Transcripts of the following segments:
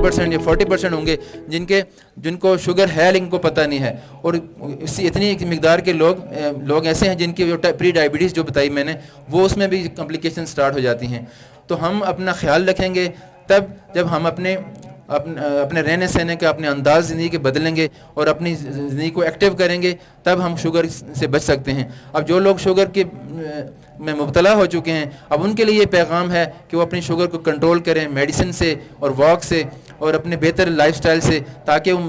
30% یا 40% ہوں گے جن کو شوگر ہے لیکن کو پتہ نہیں ہے، اور اسی اتنی مقدار کے لوگ ایسے ہیں جن کی جو پری ڈائبٹیز جو بتائی میں نے وہ اس میں بھی کمپلیکیشن سٹارٹ ہو جاتی ہیں۔ تو ہم اپنا خیال رکھیں گے تب جب ہم اپنے رہنے سہنے کا اپنے انداز زندگی کے بدلیں گے اور اپنی زندگی کو ایکٹیو کریں گے، تب ہم شوگر سے بچ سکتے ہیں۔ اب جو لوگ شوگر کے میں مبتلا ہو چکے ہیں، اب ان کے لیے یہ پیغام ہے کہ وہ اپنی شوگر کو کنٹرول کریں میڈیسن سے اور واک سے اور اپنے بہتر لائف سٹائل سے، تاکہ وہ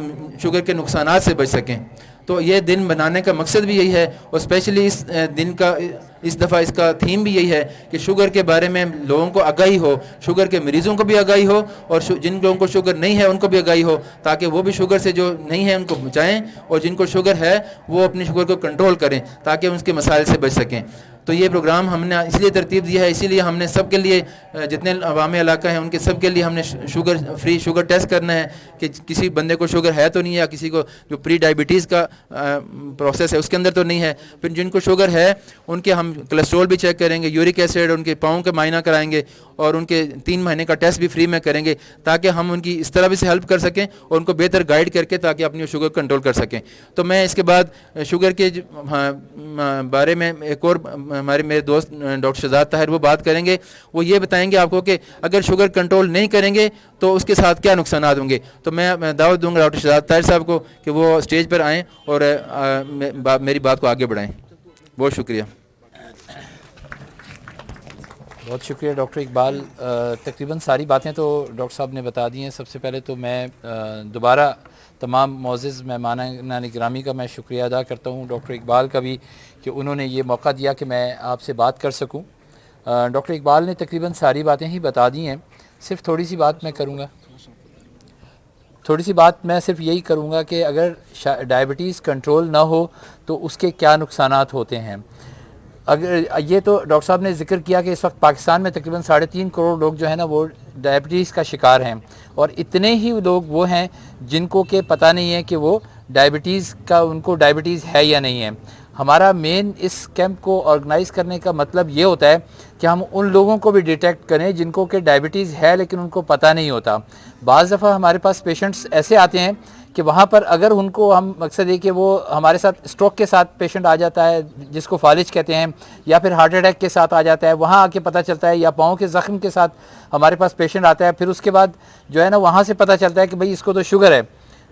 شوگر کے نقصانات سے بچ سکیں۔ تو یہ دن بنانے کا مقصد بھی یہی ہے، اور اسپیشلی اس دن کا اس دفعہ اس کا تھیم بھی یہی ہے کہ شوگر کے بارے میں لوگوں کو آگاہی ہو، شوگر کے مریضوں کو بھی آگاہی ہو، اور جن لوگوں کو شوگر نہیں ہے ان کو بھی آگاہی ہو، تاکہ وہ بھی شوگر سے جو نہیں ہے ان کو بچائیں، اور جن کو شوگر ہے وہ اپنی شوگر کو کنٹرول کریں تاکہ ان کے مسائل سے بچ سکیں۔ تو یہ پروگرام ہم نے اس لیے ترتیب دیا ہے، اسی لیے ہم نے سب کے لیے جتنے عوامی علاقہ ہیں ان کے سب کے لیے ہم نے شوگر ٹیسٹ کرنا ہے کہ کسی بندے کو شوگر ہے تو نہیں ہے، یا کسی کو جو پری ڈائبٹیز کا پروسیس ہے اس کے اندر تو نہیں ہے۔ پھر جن کو شوگر ہے ان کے ہم کولیسٹرول بھی چیک کریں گے، یورک ایسڈ، ان کے پاؤں کا معائنہ کرائیں گے، اور ان کے 3 مہینے کا ٹیسٹ بھی فری میں کریں گے، تاکہ ہم ان کی اس طرح بھی سے ہیلپ کر سکیں اور ان کو بہتر گائیڈ کر کے تاکہ اپنی شوگر کنٹرول کر سکیں۔ تو میں اس کے بعد شوگر کے بارے میں ایک اور میرے دوست ڈاکٹر شہزاد طاہر وہ بات کریں گے، وہ یہ بتائیں گے آپ کو کہ اگر شوگر کنٹرول نہیں کریں گے تو اس کے ساتھ کیا نقصانات ہوں گے۔ تو میں دعوت دوں گا ڈاکٹر شہزاد طاہر صاحب کو کہ وہ اسٹیج پر آئیں اور میری بات کو آگے بڑھائیں۔ بہت شکریہ۔ بہت شکریہ ڈاکٹر اقبال۔ تقریباً ساری باتیں تو ڈاکٹر صاحب نے بتا دی ہیں۔ سب سے پہلے تو میں دوبارہ تمام معزز مہمانان گرامی کا میں شکریہ ادا کرتا ہوں، ڈاکٹر اقبال کا بھی، کہ انہوں نے یہ موقع دیا کہ میں آپ سے بات کر سکوں۔ ڈاکٹر اقبال نے تقریباً ساری باتیں ہی بتا دی ہیں، صرف تھوڑی سی بات میں کروں گا، صرف یہی کروں گا کہ اگر ڈائبٹیز کنٹرول نہ ہو تو اس کے کیا نقصانات ہوتے ہیں۔ اگر یہ تو ڈاکٹر صاحب نے ذکر کیا کہ اس وقت پاکستان میں تقریباً 3.5 کروڑ لوگ جو ہے نا وہ ڈائبٹیز کا شکار ہیں، اور اتنے ہی لوگ وہ ہیں جن کو کہ پتہ نہیں ہے کہ وہ ان کو ڈائبٹیز ہے یا نہیں ہے۔ ہمارا مین اس کیمپ کو آرگنائز کرنے کا مطلب یہ ہوتا ہے کہ ہم ان لوگوں کو بھی ڈیٹیکٹ کریں جن کو کہ ڈائبٹیز ہے لیکن ان کو پتہ نہیں ہوتا۔ بعض دفعہ ہمارے پاس پیشنٹس ایسے آتے ہیں کہ وہاں پر اگر ان کو ہم مقصد یہ کہ وہ ہمارے ساتھ اسٹروک کے ساتھ پیشنٹ آ جاتا ہے جس کو فالج کہتے ہیں، یا پھر ہارٹ اٹیک کے ساتھ آ جاتا ہے، وہاں آ کے پتہ چلتا ہے، یا پاؤں کے زخم کے ساتھ ہمارے پاس پیشنٹ آتا ہے، پھر اس کے بعد جو ہے نا وہاں سے پتہ چلتا ہے کہ بھئی اس کو تو شوگر ہے۔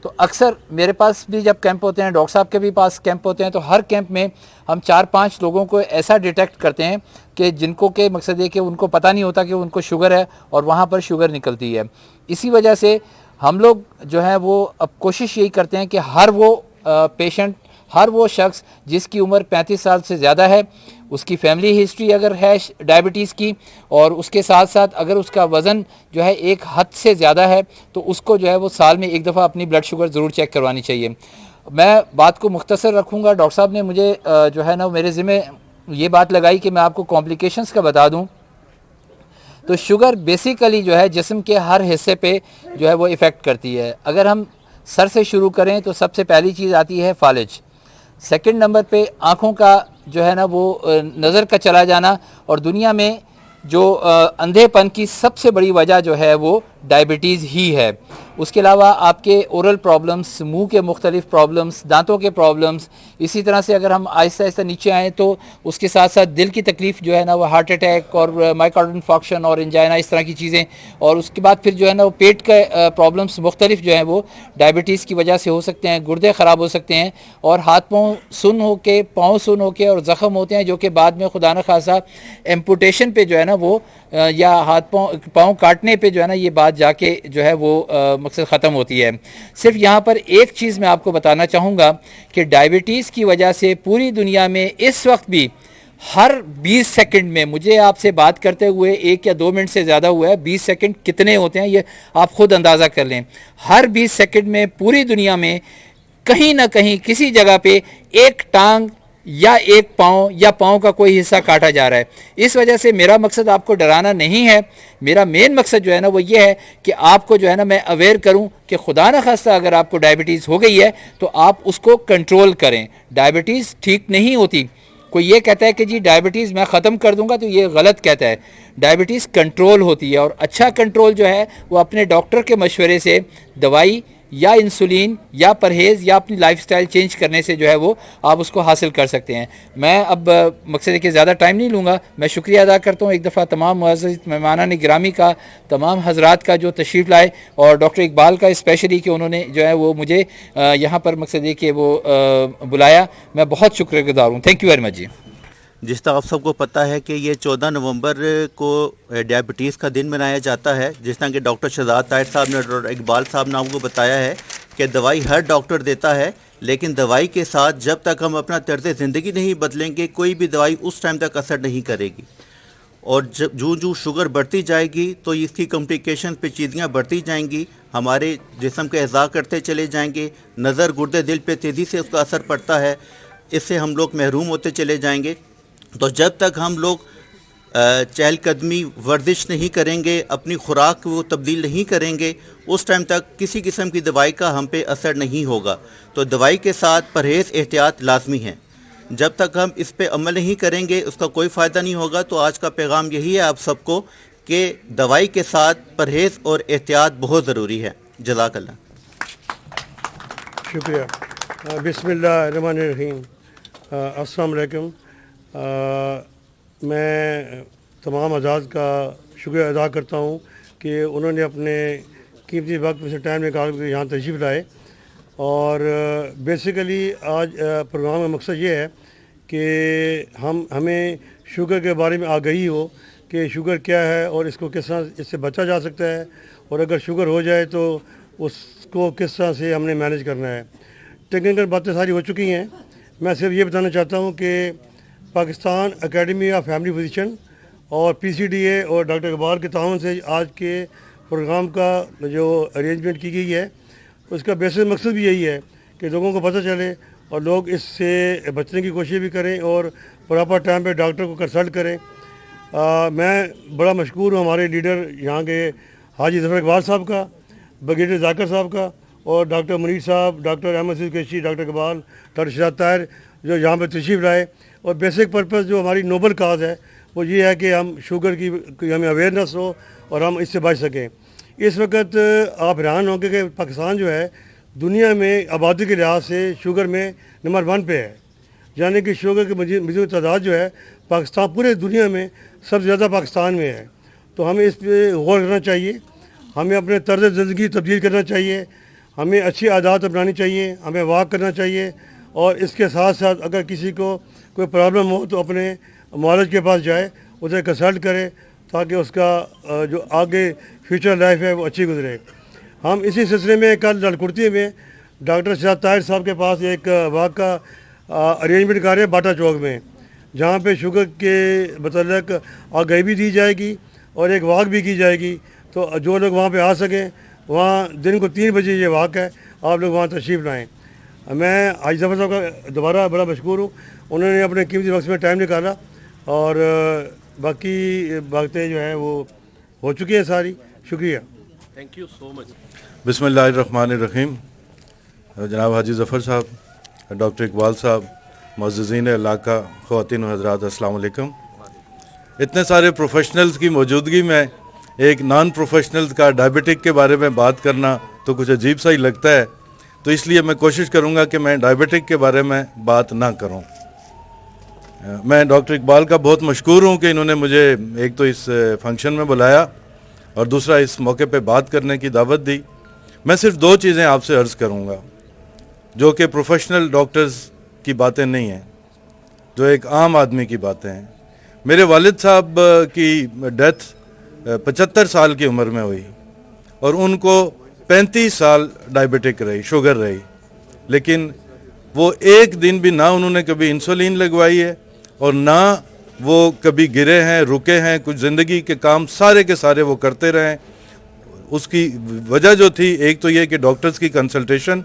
تو اکثر میرے پاس بھی جب کیمپ ہوتے ہیں، ڈاکٹر صاحب کے بھی پاس کیمپ ہوتے ہیں، تو ہر کیمپ میں ہم 4-5 لوگوں کو ایسا ڈیٹیکٹ کرتے ہیں کہ جن کو کہ مقصد یہ کہ ان کو پتہ نہیں ہوتا کہ ان کو شوگر ہے، اور وہاں پر شوگر نکلتی ہے۔ اسی وجہ سے ہم لوگ جو ہے وہ اب کوشش یہی کرتے ہیں کہ ہر وہ شخص جس کی عمر 35 سال سے زیادہ ہے، اس کی فیملی ہسٹری اگر ہے ڈائبٹیز کی، اور اس کے ساتھ ساتھ اگر اس کا وزن جو ہے ایک حد سے زیادہ ہے، تو اس کو جو ہے وہ سال میں ایک دفعہ اپنی بلڈ شوگر ضرور چیک کروانی چاہیے۔ میں بات کو مختصر رکھوں گا۔ ڈاکٹر صاحب نے مجھے جو ہے نا میرے ذمہ یہ بات لگائی کہ میں آپ کو کمپلیکیشنز کا بتا دوں۔ تو شوگر بیسیکلی جو ہے جسم کے ہر حصے پہ جو ہے وہ ایفیکٹ کرتی ہے۔ اگر ہم سر سے شروع کریں تو سب سے پہلی چیز آتی ہے فالج، سیکنڈ نمبر پہ آنکھوں کا جو ہے نا وہ نظر کا چلا جانا، اور دنیا میں جو اندھے پن کی سب سے بڑی وجہ جو ہے وہ ڈائبٹیز ہی ہے۔ اس کے علاوہ آپ کے اورل پرابلمز، منہ کے مختلف پرابلمز، دانتوں کے پرابلمز، اسی طرح سے اگر ہم آہستہ آہستہ نیچے آئیں تو اس کے ساتھ ساتھ دل کی تکلیف جو ہے نا وہ ہارٹ اٹیک اور مائیکارڈ انفارکشن اور انجائنا، اس طرح کی چیزیں، اور اس کے بعد پھر جو ہے نا وہ پیٹ کے پرابلمز مختلف جو ہیں وہ ڈائبٹیز کی وجہ سے ہو سکتے ہیں، گردے خراب ہو سکتے ہیں، اور ہاتھ پاؤں سن ہو کے اور زخم ہوتے ہیں جو کہ بعد میں خدا نخواستہ ایمپوٹیشن پہ جو ہے نا وہ یا ہاتھ پاؤں کاٹنے پہ جو ہے نا یہ بات جا کے جو ہے وہ مقصد ختم ہوتی ہے۔ صرف یہاں پر ایک چیز میں آپ کو بتانا چاہوں گا کہ ڈائبٹیز کی وجہ سے پوری دنیا میں اس وقت بھی ہر 20 سیکنڈ میں، مجھے آپ سے بات کرتے ہوئے 1 یا 2 منٹ سے زیادہ ہوا ہے، 20 سیکنڈ کتنے ہوتے ہیں یہ آپ خود اندازہ کر لیں۔ ہر 20 سیکنڈ میں پوری دنیا میں کہیں نہ کہیں کسی جگہ پہ ایک ٹانگ یا ایک پاؤں یا پاؤں کا کوئی حصہ کاٹا جا رہا ہے۔ اس وجہ سے میرا مقصد آپ کو ڈرانا نہیں ہے، میرا مین مقصد جو ہے نا وہ یہ ہے کہ آپ کو جو ہے نا میں اویئر کروں کہ خدا نخواستہ اگر آپ کو ڈائبٹیز ہو گئی ہے تو آپ اس کو کنٹرول کریں۔ ڈائبٹیز ٹھیک نہیں ہوتی، کوئی یہ کہتا ہے کہ جی ڈائبٹیز میں ختم کر دوں گا تو یہ غلط کہتا ہے. ڈائبٹیز کنٹرول ہوتی ہے, اور اچھا کنٹرول جو ہے وہ اپنے ڈاکٹر کے مشورے سے دوائی یا انسولین یا پرہیز یا اپنی لائف سٹائل چینج کرنے سے جو ہے وہ آپ اس کو حاصل کر سکتے ہیں. میں اب مقصد ہے کہ زیادہ ٹائم نہیں لوں گا. میں شکریہ ادا کرتا ہوں ایک دفعہ تمام معزز مہمانان گرامی کا, تمام حضرات کا جو تشریف لائے, اور ڈاکٹر اقبال کا اسپیشلی کہ انہوں نے جو ہے وہ مجھے یہاں پر مقصد ہے کہ وہ بلایا. میں بہت شکر گزار ہوں. تھینک یو ویری مچ جی. جس طرح آپ سب کو پتہ ہے کہ یہ 14 نومبر کو ڈائبٹیز کا دن منایا جاتا ہے. جس طرح کہ ڈاکٹر شہزاد طاہر صاحب نے, ڈاکٹر اقبال صاحب نے آپ کو بتایا ہے کہ دوائی ہر ڈاکٹر دیتا ہے, لیکن دوائی کے ساتھ جب تک ہم اپنا طرز زندگی نہیں بدلیں گے کوئی بھی دوائی اس ٹائم تک اثر نہیں کرے گی. اور جو شوگر بڑھتی جائے گی تو اس کی کمپلیکیشن پیچیدگیاں بڑھتی جائیں گی, ہمارے جسم کے اعضاء کرتے چلے جائیں گے, نظر گردے دل پہ تیزی سے اس کا اثر پڑتا ہے, اس سے ہم لوگ محروم ہوتے چلے جائیں گے. تو جب تک ہم لوگ چہل قدمی ورزش نہیں کریں گے, اپنی خوراک کو تبدیل نہیں کریں گے, اس ٹائم تک کسی قسم کی دوائی کا ہم پہ اثر نہیں ہوگا. تو دوائی کے ساتھ پرہیز احتیاط لازمی ہے. جب تک ہم اس پہ عمل نہیں کریں گے اس کا کوئی فائدہ نہیں ہوگا. تو آج کا پیغام یہی ہے آپ سب کو کہ دوائی کے ساتھ پرہیز اور احتیاط بہت ضروری ہے. جزاک اللہ. شکریہ. بسم اللہ الرحمن الرحیم. السلام علیکم. میں تمام حضرات کا شکریہ ادا کرتا ہوں کہ انہوں نے اپنے قیمتی وقت میں سے ٹائم نکال کے یہاں تشریف لائے. اور بیسیکلی آج پروگرام کا مقصد یہ ہے کہ ہمیں شوگر کے بارے میں آگہی ہو کہ شوگر کیا ہے اور اس کو کس طرح اس سے بچا جا سکتا ہے, اور اگر شوگر ہو جائے تو اس کو کس طرح سے ہم نے مینیج کرنا ہے. ٹیکنیکل باتیں ساری ہو چکی ہیں. میں صرف یہ بتانا چاہتا ہوں کہ Pakistan academy of family physician اور PCDA اور ڈاکٹر اقبال کے تعاون سے آج کے پروگرام کا جو ارینجمنٹ کی گئی ہے اس کا بیسک مقصد بھی یہی ہے کہ لوگوں کو پتہ چلے اور لوگ اس سے بچنے کی کوشش بھی کریں اور پراپر ٹائم پہ ڈاکٹر کو کنسلٹ کریں. میں بڑا مشکور ہوں ہمارے لیڈر یہاں کے حاجی ظفر اقبال صاحب کا, بریگیڈیئر ذاکر صاحب کا, اور ڈاکٹر منیر صاحب, ڈاکٹر احمد سید قریشی, ڈاکٹر اقبال, ڈاکٹر شہزاد طاہر جو یہاں پہ تشریف لائے. اور بیسک پرپز جو ہماری نوبل کاز ہے وہ یہ ہے کہ ہم شوگر کی ہمیں اویئرنیس ہو اور ہم اس سے بچ سکیں. اس وقت آپ حیران ہوں گے کہ پاکستان جو ہے دنیا میں آبادی کے لحاظ سے شوگر میں نمبر 1 پہ ہے. یعنی کہ شوگر کی مریضوں کی تعداد جو ہے پاکستان پورے دنیا میں سب سے زیادہ پاکستان میں ہے. تو ہمیں اس پہ غور کرنا چاہیے, ہمیں اپنے طرز زندگی تبدیل کرنا چاہیے, ہمیں اچھی عادات اپنانی چاہیے, ہمیں واک کرنا چاہیے, اور اس کے ساتھ ساتھ اگر کسی کو کوئی پرابلم ہو تو اپنے معالج کے پاس جائے, اسے کنسلٹ کرے تاکہ اس کا جو آگے فیوچر لائف ہے وہ اچھی گزرے. ہم اسی سلسلے میں کل لالکڑتی میں ڈاکٹر شہزاد طاہر صاحب کے پاس ایک واک کا ارینجمنٹ کر رہے ہیں باٹا چوک میں, جہاں پہ شوگر کے متعلق آگاہی بھی دی جائے گی اور ایک واک بھی کی جائے گی. تو جو لوگ وہاں پہ آ سکیں, وہاں دن کو 3 بجے یہ واک ہے, آپ لوگ وہاں تشریف لائیں. میں حاجی ظفر صاحب کا دوبارہ بڑا مشکور ہوں, انہوں نے اپنے قیمتی وقت میں ٹائم نکالا, اور باقی باتیں جو ہیں وہ ہو چکی ہیں ساری. شکریہ. تھینک یو سو مچ. بسم اللہ الرحمن الرحیم. جناب حاجی ظفر صاحب, ڈاکٹر اقبال صاحب, معززین علاقہ, خواتین و حضرات, السلام علیکم. اتنے سارے پروفیشنلز کی موجودگی میں ایک نان پروفیشنلز کا ڈائبٹک کے بارے میں بات کرنا تو کچھ عجیب سا ہی لگتا ہے. تو اس لیے میں کوشش کروں گا کہ میں ڈائبٹک کے بارے میں بات نہ کروں. میں ڈاکٹر اقبال کا بہت مشکور ہوں کہ انہوں نے مجھے ایک تو اس فنکشن میں بلایا اور دوسرا اس موقع پہ بات کرنے کی دعوت دی. میں صرف 2 چیزیں آپ سے عرض کروں گا جو کہ پروفیشنل ڈاکٹرز کی باتیں نہیں ہیں, جو ایک عام آدمی کی باتیں ہیں. میرے والد صاحب کی ڈیتھ 75 سال کی عمر میں ہوئی اور ان کو 35 سال ڈائبٹک رہی, شوگر رہی, لیکن وہ ایک دن بھی نہ انہوں نے کبھی انسولین لگوائی ہے اور نہ وہ کبھی گرے ہیں, رکے ہیں. کچھ زندگی کے کام سارے کے سارے وہ کرتے رہے. اس کی وجہ جو تھی ایک تو یہ کہ ڈاکٹرز کی کنسلٹیشن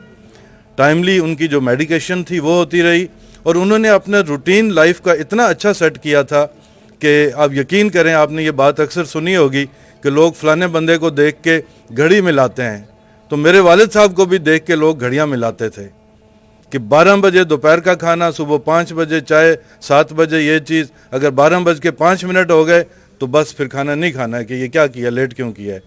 ٹائملی, ان کی جو میڈیکیشن تھی وہ ہوتی رہی, اور انہوں نے اپنا روٹین لائف کا اتنا اچھا سیٹ کیا تھا کہ آپ یقین کریں, آپ نے یہ بات اکثر سنی ہوگی کہ لوگ فلانے بندے کو دیکھ کے گھڑی ملاتے ہیں, تو میرے والد صاحب کو بھی دیکھ کے لوگ گھڑیاں ملاتے تھے کہ 12 بجے دوپہر کا کھانا, صبح 5 بجے چائے, 7 بجے یہ چیز, اگر 12:05 ہو گئے تو بس پھر کھانا نہیں کھانا ہے کہ یہ کیا کیا, لیٹ کیوں کیا ہے.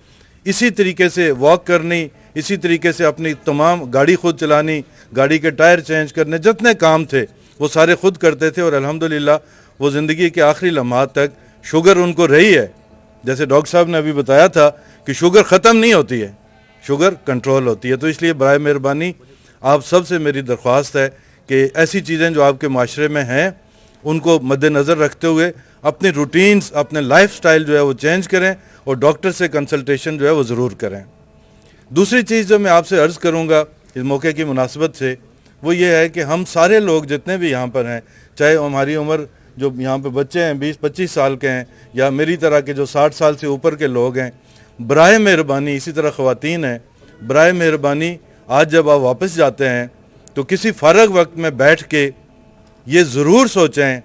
اسی طریقے سے واک کرنی, اسی طریقے سے اپنی تمام گاڑی خود چلانی, گاڑی کے ٹائر چینج کرنے, جتنے کام تھے وہ سارے خود کرتے تھے. اور الحمدللہ وہ زندگی کے آخری لمحات تک شوگر ان کو رہی ہے. جیسے ڈاکٹر صاحب نے ابھی بتایا تھا کہ شوگر ختم نہیں ہوتی ہے, شوگر کنٹرول ہوتی ہے. تو اس لیے برائے مہربانی آپ سب سے میری درخواست ہے کہ ایسی چیزیں جو آپ کے معاشرے میں ہیں ان کو مد نظر رکھتے ہوئے اپنی روٹینز, اپنے لائف سٹائل جو ہے وہ چینج کریں اور ڈاکٹر سے کنسلٹیشن جو ہے وہ ضرور کریں. دوسری چیز جو میں آپ سے عرض کروں گا اس موقع کی مناسبت سے وہ یہ ہے کہ ہم سارے لوگ جتنے بھی یہاں پر ہیں, چاہے ہماری عمر جو یہاں پہ بچے ہیں 20-25 سال کے ہیں یا میری طرح کے جو 60 سال سے اوپر کے لوگ ہیں, برائے مہربانی, اسی طرح خواتین ہیں, برائے مہربانی آج جب آپ واپس جاتے ہیں تو کسی فارغ وقت میں بیٹھ کے یہ ضرور سوچیں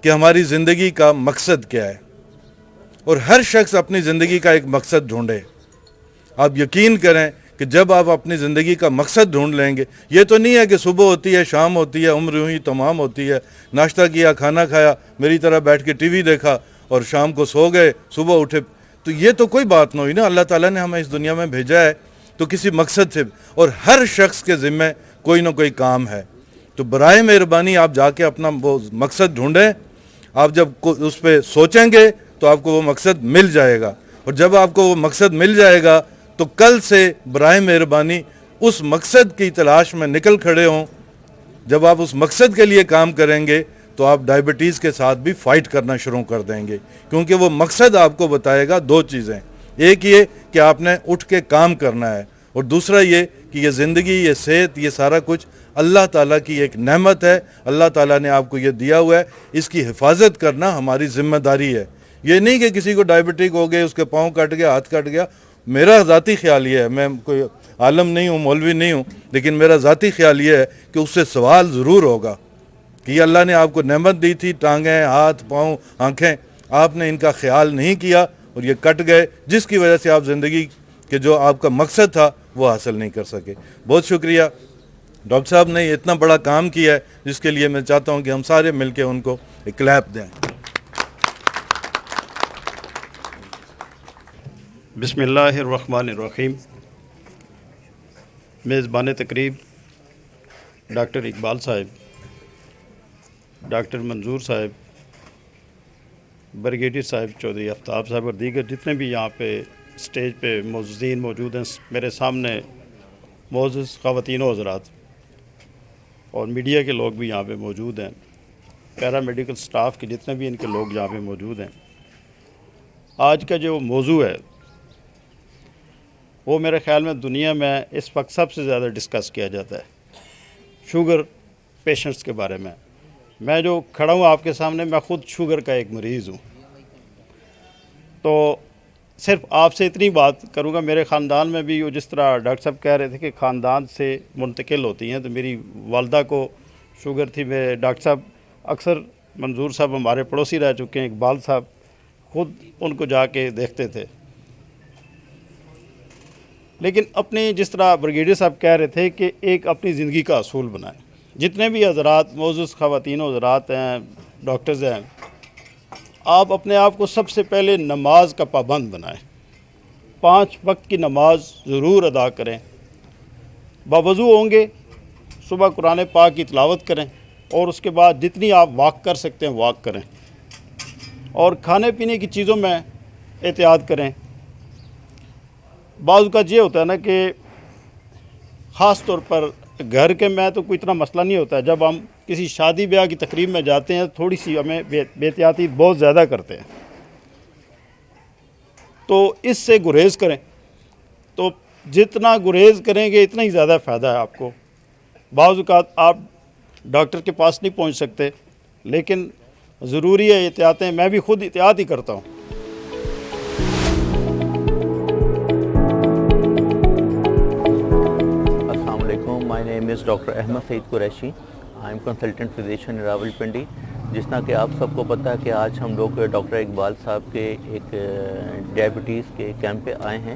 کہ ہماری زندگی کا مقصد کیا ہے. اور ہر شخص اپنی زندگی کا ایک مقصد ڈھونڈے. آپ یقین کریں کہ جب آپ اپنی زندگی کا مقصد ڈھونڈ لیں گے, یہ تو نہیں ہے کہ صبح ہوتی ہے, شام ہوتی ہے, عمر یوں ہی تمام ہوتی ہے, ناشتہ کیا, کھانا کھایا, میری طرح بیٹھ کے ٹی وی دیکھا اور شام کو سو گئے, صبح اٹھے, تو یہ تو کوئی بات نہ ہوئی نا. اللہ تعالیٰ نے ہمیں اس دنیا میں بھیجا ہے تو کسی مقصد سے, اور ہر شخص کے ذمہ کوئی نہ کوئی کام ہے. تو برائے مہربانی آپ جا کے اپنا وہ مقصد ڈھونڈیں. آپ جب اس پہ سوچیں گے تو آپ کو وہ مقصد مل جائے گا, اور جب آپ کو وہ مقصد مل جائے گا تو کل سے برائے مہربانی اس مقصد کی تلاش میں نکل کھڑے ہوں. جب آپ اس مقصد کے لیے کام کریں گے تو آپ ڈائبٹیز کے ساتھ بھی فائٹ کرنا شروع کر دیں گے, کیونکہ وہ مقصد آپ کو بتائے گا دو چیزیں. ایک یہ کہ آپ نے اٹھ کے کام کرنا ہے, اور دوسرا یہ کہ یہ زندگی, یہ صحت, یہ سارا کچھ اللہ تعالیٰ کی ایک نعمت ہے. اللہ تعالیٰ نے آپ کو یہ دیا ہوا ہے, اس کی حفاظت کرنا ہماری ذمہ داری ہے. یہ نہیں کہ کسی کو ڈائبٹک ہو گئے, اس کے پاؤں کٹ گیا, ہاتھ کٹ گیا. میرا ذاتی خیال یہ ہے, میں کوئی عالم نہیں ہوں, مولوی نہیں ہوں, لیکن میرا ذاتی خیال یہ ہے کہ اس سے سوال ضرور ہوگا کہ یہ اللہ نے آپ کو نعمت دی تھی, ٹانگیں, ہاتھ, پاؤں, آنکھیں, آپ نے ان کا خیال نہیں کیا اور یہ کٹ گئے, جس کی وجہ سے آپ زندگی کے جو آپ کا مقصد تھا وہ حاصل نہیں کر سکے. بہت شکریہ. ڈاکٹر صاحب نے اتنا بڑا کام کیا ہے جس کے لیے میں چاہتا ہوں کہ ہم سارے مل کے ان کو ایک کلیپ دیں. بسم اللہ الرحمن الرحیم. میزبان تقریب ڈاکٹر اقبال صاحب, ڈاکٹر منظور صاحب, بریگیڈیئر صاحب چودھری آفتاب صاحب اور دیگر جتنے بھی یہاں پہ اسٹیج پہ موجودین موجود ہیں, میرے سامنے معزز خواتین و حضرات اور میڈیا کے لوگ بھی یہاں پہ موجود ہیں, پیرا میڈیکل سٹاف کے جتنے بھی ان کے لوگ یہاں پہ موجود ہیں. آج کا جو موضوع ہے وہ میرے خیال میں دنیا میں اس وقت سب سے زیادہ ڈسکس کیا جاتا ہے, شوگر پیشنٹس کے بارے میں. میں جو کھڑا ہوں آپ کے سامنے, میں خود شوگر کا ایک مریض ہوں. تو صرف آپ سے اتنی بات کروں گا, میرے خاندان میں بھی وہ جس طرح ڈاکٹر صاحب کہہ رہے تھے کہ خاندان سے منتقل ہوتی ہیں, تو میری والدہ کو شوگر تھی. میں ڈاکٹر صاحب اکثر, منظور صاحب ہمارے پڑوسی رہ چکے ہیں, اقبال صاحب خود ان کو جا کے دیکھتے تھے. لیکن اپنی جس طرح بریگیڈیئر صاحب کہہ رہے تھے کہ ایک اپنی زندگی کا اصول بنائیں. جتنے بھی حضرات, معزز خواتین و حضرات ہیں, ڈاکٹرز ہیں, آپ اپنے آپ کو سب سے پہلے نماز کا پابند بنائیں. 5 وقت کی نماز ضرور ادا کریں. باوضو ہوں گے, صبح قرآن پاک کی تلاوت کریں, اور اس کے بعد جتنی آپ واک کر سکتے ہیں واک کریں, اور کھانے پینے کی چیزوں میں احتیاط کریں. بعض اوقات یہ ہوتا ہے نا کہ خاص طور پر گھر کے میں تو کوئی اتنا مسئلہ نہیں ہوتا ہے, جب ہم کسی شادی بیاہ کی تقریب میں جاتے ہیں تھوڑی سی ہمیں بے احتیاطی بہت زیادہ کرتے ہیں, تو اس سے گریز کریں. تو جتنا گریز کریں گے اتنا ہی زیادہ فائدہ ہے آپ کو. بعض اوقات آپ ڈاکٹر کے پاس نہیں پہنچ سکتے, لیکن ضروری ہے احتیاطیں. میں بھی خود احتیاط ہی کرتا ہوں. My name is Dr. Ahmed Saeed Qureshi. I am consultant physician in Rawalpindi. جس طرح کہ آپ سب کو پتہ ہے کہ آج ہم لوگ ڈاکٹر اقبال صاحب کے ایک ڈائبٹیز کے کیمپ پہ آئے ہیں.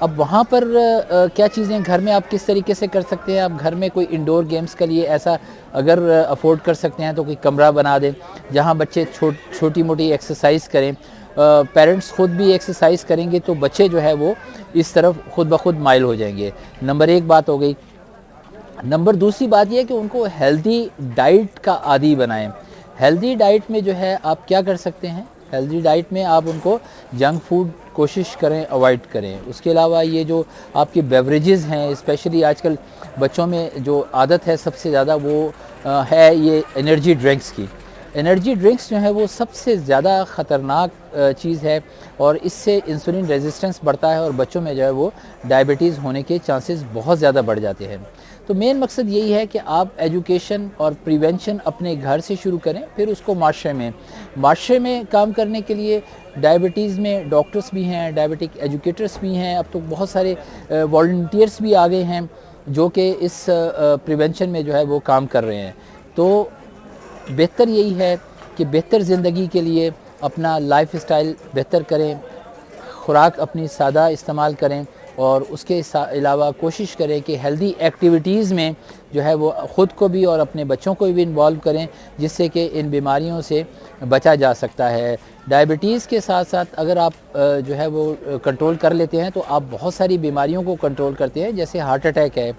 اب وہاں پر کیا چیزیں گھر میں آپ کس طریقے سے کر سکتے ہیں؟ آپ گھر میں کوئی انڈور گیمز کے لیے ایسا اگر افورڈ کر سکتے ہیں تو کوئی کمرہ بنا دیں جہاں بچے چھوٹی موٹی ایکسرسائز کریں. پیرنٹس خود بھی ایکسرسائز کریں گے تو بچے جو ہے وہ اس طرف خود بخود مائل ہو جائیں گے. نمبر ایک بات ہو گئی. نمبر دوسری بات یہ ہے کہ ان کو ہیلدی ڈائٹ کا عادی بنائیں. ہیلدی ڈائٹ میں جو ہے آپ کیا کر سکتے ہیں؟ ہیلدی ڈائٹ میں آپ ان کو جنک فوڈ کوشش کریں اوائڈ کریں. اس کے علاوہ یہ جو آپ کی بیوریجز ہیں اسپیشلی آج کل بچوں میں جو عادت ہے سب سے زیادہ وہ ہے یہ انرجی ڈرنکس کی. انرجی ڈرنکس جو ہے وہ سب سے زیادہ خطرناک چیز ہے اور اس سے انسولین ریزسٹنس بڑھتا ہے اور بچوں میں جو ہے وہ ڈائبٹیز ہونے کے چانسز بہت زیادہ بڑھ جاتے ہیں. تو مین مقصد یہی ہے کہ آپ ایجوکیشن اور پریونشن اپنے گھر سے شروع کریں پھر اس کو معاشرے میں کام کرنے کے لیے ڈائبٹیز میں ڈاکٹرز بھی ہیں, ڈائبٹک ایجوکیٹرز بھی ہیں, اب تو بہت سارے والنٹیئرز بھی آ گئے ہیں جو کہ اس پریونشن میں جو ہے وہ کام کر رہے ہیں. تو بہتر یہی ہے کہ بہتر زندگی کے لیے اپنا لائف اسٹائل بہتر کریں, خوراک اپنی سادہ استعمال کریں اور اس کے علاوہ کوشش کریں کہ ہیلدی ایکٹیویٹیز میں جو ہے وہ خود کو بھی اور اپنے بچوں کو بھی انوالو کریں جس سے کہ ان بیماریوں سے بچا جا سکتا ہے. ڈائبٹیز کے ساتھ ساتھ اگر آپ جو ہے وہ کنٹرول کر لیتے ہیں تو آپ بہت ساری بیماریوں کو کنٹرول کرتے ہیں, جیسے ہارٹ اٹیک ہے,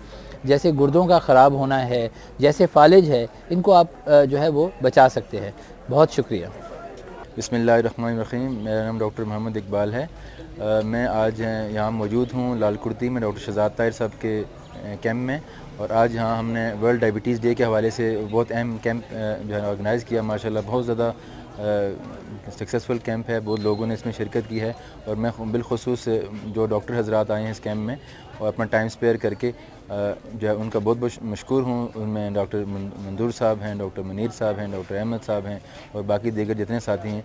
جیسے گردوں کا خراب ہونا ہے, جیسے فالج ہے, ان کو آپ جو ہے وہ بچا سکتے ہیں. بہت شکریہ. بسم اللہ الرحمن الرحیم. میرا نام ڈاکٹر محمد اقبال ہے. میں آج یہاں موجود ہوں لال کرتی میں ڈاکٹر شہزاد طاہر صاحب کے کیمپ میں, اور آج یہاں ہم نے ورلڈ ڈائبٹیز ڈے کے حوالے سے بہت اہم کیمپ جو ہے آرگنائز کیا. ماشاءاللہ بہت زیادہ سکسیزفل کیمپ ہے, بہت لوگوں نے اس میں شرکت کی ہے, اور میں بالخصوص جو ڈاکٹر حضرات آئے ہیں اس کیمپ میں اور اپنا ٹائم سپیئر کر کے جو ہے ان کا بہت بہت مشکور ہوں. ان میں ڈاکٹر منظور صاحب ہیں, ڈاکٹر منیر صاحب ہیں, ڈاکٹر احمد صاحب ہیں اور باقی دیگر جتنے ساتھی ہیں,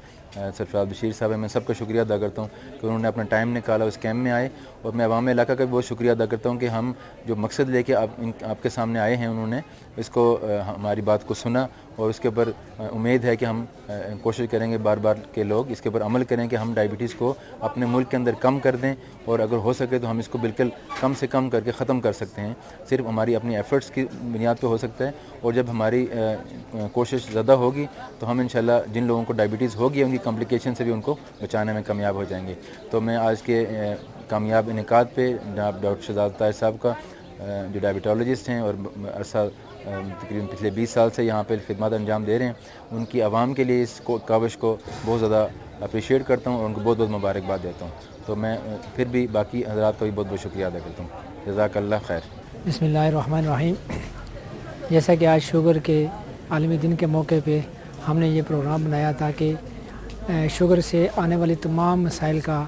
سرفراز بشیر صاحب ہیں. میں سب کا شکریہ ادا کرتا ہوں کہ انہوں نے اپنا ٹائم نکالا, اس کیمپ میں آئے, اور میں عوام علاقہ کا بھی بہت شکریہ ادا کرتا ہوں کہ ہم جو مقصد لے کے آپ کے سامنے آئے ہیں انہوں نے اس کو ہماری بات کو سنا اور اس کے اوپر امید ہے کہ ہم کوشش کریں گے بار بار کہ لوگ اس کے اوپر عمل کریں کہ ہم ڈائبٹیز کو اپنے ملک کے اندر کم کر دیں, اور اگر ہو سکے تو ہم اس کو بالکل کم سے کم کر کے ختم کر سکتے ہیں. صرف ہماری اپنی ایفرٹس کی بنیاد پہ ہو سکتا ہے, اور جب ہماری کوشش زیادہ ہوگی تو ہم انشاءاللہ جن لوگوں کو ڈائبٹیز ہوگی ان کی کمپلیکیشن سے بھی ان کو بچانے میں کامیاب ہو جائیں گے. تو میں آج کے کامیاب انعقاد پہ جناب ڈاکٹر شہزاد طاہر صاحب کا جو ڈائبٹالوجسٹ ہیں اور عرصہ تقریباً پچھلے 20 سال سے یہاں پہ خدمات انجام دے رہے ہیں, ان کی عوام کے لیے اس کاوش کو بہت زیادہ اپریشیٹ کرتا ہوں اور ان کو بہت بہت مبارکباد دیتا ہوں. تو میں پھر بھی باقی حضرات کا بھی بہت بہت شکریہ ادا کرتا ہوں. جزاک اللہ خیر. بسم اللہ الرحمن الرحیم. جیسا کہ آج شوگر کے عالمی دن کے موقع پہ ہم نے یہ پروگرام بنایا تاکہ شوگر سے آنے والی تمام مسائل کا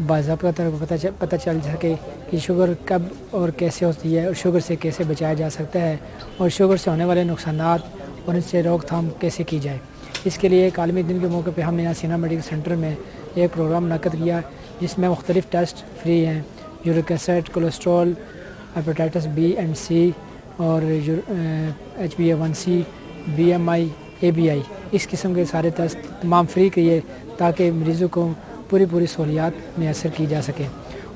باضابطہ طور پر پتہ چل سکے کہ شوگر کب اور کیسے ہوتی ہے اور شوگر سے کیسے بچایا جا سکتا ہے اور شوگر سے ہونے والے نقصانات اور ان سے روک تھام کیسے کی جائے. اس کے لیے ایک عالمی دن کے موقع پہ ہم نے یہاں سینا میڈیکل سینٹر میں ایک پروگرام منعقد کیا جس میں مختلف ٹیسٹ فری ہیں, uric acid, cholesterol, hepatitis B and C اور HbA1c, BMI, ABI, اس قسم کے سارے ٹیسٹ تمام فری کیے تاکہ مریضوں کو پوری سہولیات میسر کی جا سکے.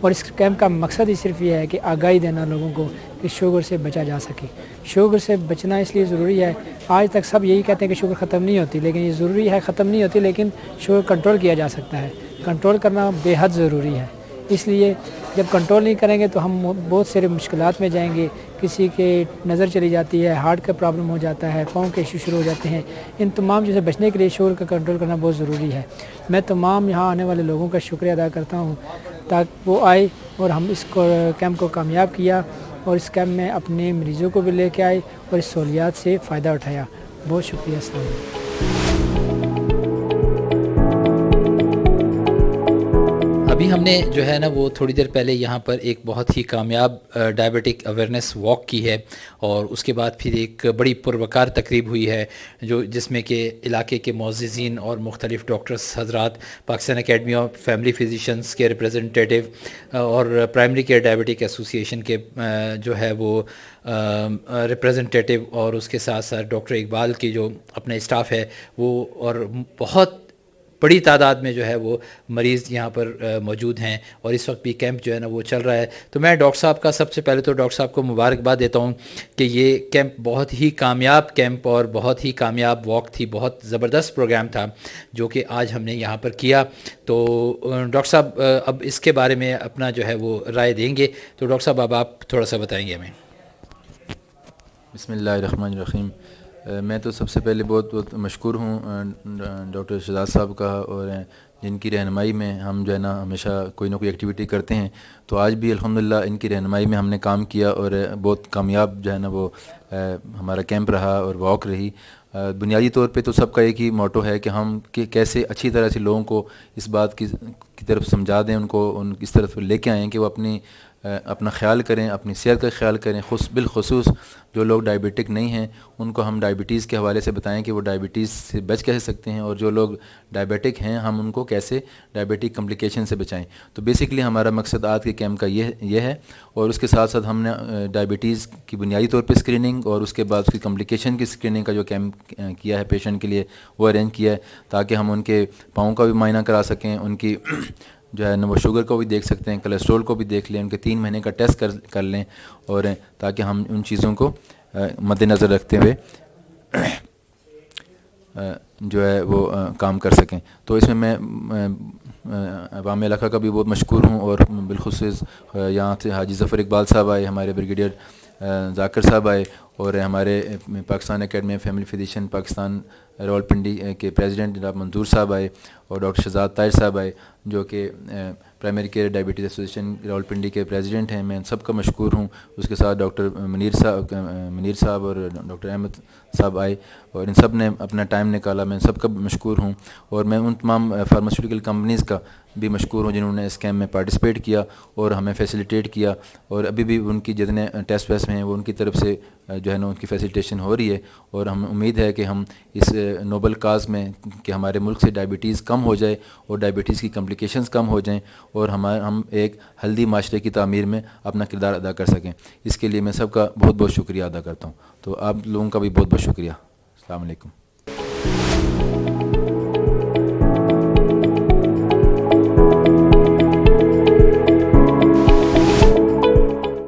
اور اس کیمپ کا مقصد ہی صرف یہ ہے کہ آگاہی دینا لوگوں کو کہ شوگر سے بچا جا سکے. شوگر سے بچنا اس لیے ضروری ہے, آج تک سب یہی کہتے ہیں کہ شوگر ختم نہیں ہوتی, لیکن یہ ضروری ہے ختم نہیں ہوتی, لیکن شوگر کنٹرول کیا جا سکتا ہے. کنٹرول کرنا بے حد ضروری ہے. اس لیے جب کنٹرول نہیں کریں گے تو ہم بہت سارے مشکلات میں جائیں گے. کسی کے نظر چلی جاتی ہے, ہارٹ کا پرابلم ہو جاتا ہے, پاؤں کے ایشو شروع ہو جاتے ہیں. ان تمام چیزیں بچنے کے لیے شوگر کا کنٹرول کرنا بہت ضروری ہے. میں تمام یہاں آنے والے لوگوں کا شکریہ ادا کرتا ہوں تاکہ وہ آئے اور ہم اس کو کیمپ کو کامیاب کیا اور اس کیمپ میں اپنے مریضوں کو بھی لے کے آئے اور اس سہولیات سے فائدہ اٹھایا. بہت شکریہ. السلام علیکم. ابھی ہم نے جو ہے نا وہ تھوڑی دیر پہلے یہاں پر ایک بہت ہی کامیاب ڈائبٹک اویئرنیس واک کی ہے اور اس کے بعد پھر ایک بڑی پروقار تقریب ہوئی ہے جس میں کہ علاقے کے معززین اور مختلف ڈاکٹرز حضرات, Pakistan academy of family physicians کے ریپریزنٹیٹیو اور پرائمری کیئر ڈائبٹک ایسوسی ایشن کے جو ہے وہ ریپریزنٹیٹیو, اور اس کے ساتھ ساتھ ڈاکٹر اقبال کی جو اپنا اسٹاف ہے وہ, اور بہت بڑی تعداد میں جو ہے وہ مریض یہاں پر موجود ہیں اور اس وقت بھی کیمپ جو ہے نا وہ چل رہا ہے. تو میں ڈاکٹر صاحب کا سب سے پہلے تو ڈاکٹر صاحب کو مبارکباد دیتا ہوں کہ یہ کیمپ بہت ہی کامیاب کیمپ اور بہت ہی کامیاب واک تھی, بہت زبردست پروگرام تھا جو کہ آج ہم نے یہاں پر کیا. تو ڈاکٹر صاحب اب اس کے بارے میں اپنا جو ہے وہ رائے دیں گے, تو ڈاکٹر صاحب اب آپ تھوڑا سا بتائیں گے ہمیں. بسم اللہ الرحمن الرحیم. میں تو سب سے پہلے بہت بہت مشکور ہوں ڈاکٹر شہزاد صاحب کا, اور جن کی رہنمائی میں ہم جو ہے نا ہمیشہ کوئی نہ کوئی ایکٹیویٹی کرتے ہیں. تو آج بھی الحمدللہ ان کی رہنمائی میں ہم نے کام کیا اور بہت کامیاب جو ہے نا وہ ہمارا کیمپ رہا اور واک رہی. بنیادی طور پہ تو سب کا ایک ہی موٹو ہے کہ ہم کیسے اچھی طرح سے لوگوں کو اس بات کی طرف سمجھا دیں, ان کو اس طرف لے کے آئیں کہ وہ اپنا خیال کریں, اپنی صحت کا خیال کریں. بالخصوص جو لوگ ڈائبیٹک نہیں ہیں ان کو ہم ڈائبٹیز کے حوالے سے بتائیں کہ وہ ڈائبٹیز سے بچ کیسے سکتے ہیں, اور جو لوگ ڈائبیٹک ہیں ہم ان کو کیسے ڈائبیٹک کمپلیکیشن سے بچائیں. تو بیسکلی ہمارا مقصد آج کے کیمپ کا یہ ہے, اور اس کے ساتھ ساتھ ہم نے ڈائبٹیز کی بنیادی طور پہ اسکریننگ اور اس کے بعد اس کی کمپلیکیشن کی اسکریننگ کا جو کیمپ کیا ہے پیشنٹ کے لیے وہ ارینج کیا ہے, تاکہ ہم ان کے پاؤں کا بھی معائنہ کرا سکیں, ان کی جو ہے نا وہ شوگر کو بھی دیکھ سکتے ہیں, کولیسٹرول کو بھی دیکھ لیں, ان کے 3 مہینے کا ٹیسٹ کر لیں, اور تاکہ ہم ان چیزوں کو مد نظر رکھتے ہوئے جو ہے وہ کام کر سکیں. تو اس میں عوام علاقہ کا بھی بہت مشکور ہوں, اور بالخصوص یہاں سے حاجی ظفر اقبال صاحب آئے, ہمارے بریگیڈیئر ذاکر صاحب آئے, اور ہمارے Pakistan academy family physician Pakistan Rawalpindi کے پریزیڈنٹ جناب منظور صاحب آئے, اور ڈاکٹر شہزاد طاہر صاحب آئے جو کہ primary care diabetes association Rawalpindi کے پریزیڈنٹ ہیں. میں سب کا مشکور ہوں. اس کے ساتھ ڈاکٹر منیر صاحب اور ڈاکٹر احمد صاحب آئے, اور ان سب نے اپنا ٹائم نکالا. میں سب کا مشکور ہوں, اور میں ان تمام فارماسیوٹیکل کمپنیز کا بھی مشکور ہوں جنہوں نے اس کیمپ میں پارٹیسپیٹ کیا اور ہمیں فیسیلیٹیٹ کیا, اور ابھی بھی ان کی جتنے ٹیسٹ ویسٹ ہیں وہ ان کی طرف سے جو ہے نا ان کی فیسیلیٹیشن ہو رہی ہے. اور ہم امید ہے کہ ہم اس نوبل کاز میں کہ ہمارے ملک سے ڈائبٹیز کم ہو جائے اور ڈائبٹیز کی کمپلیکیشنز کم ہو جائیں, اور ہم ایک ہیلدی معاشرے کی تعمیر میں اپنا کردار ادا کر سکیں. اس کے لیے میں سب کا بہت بہت شکریہ ادا کرتا ہوں. تو آپ لوگوں کا بھی بہت بہت شکریہ. السلام علیکم.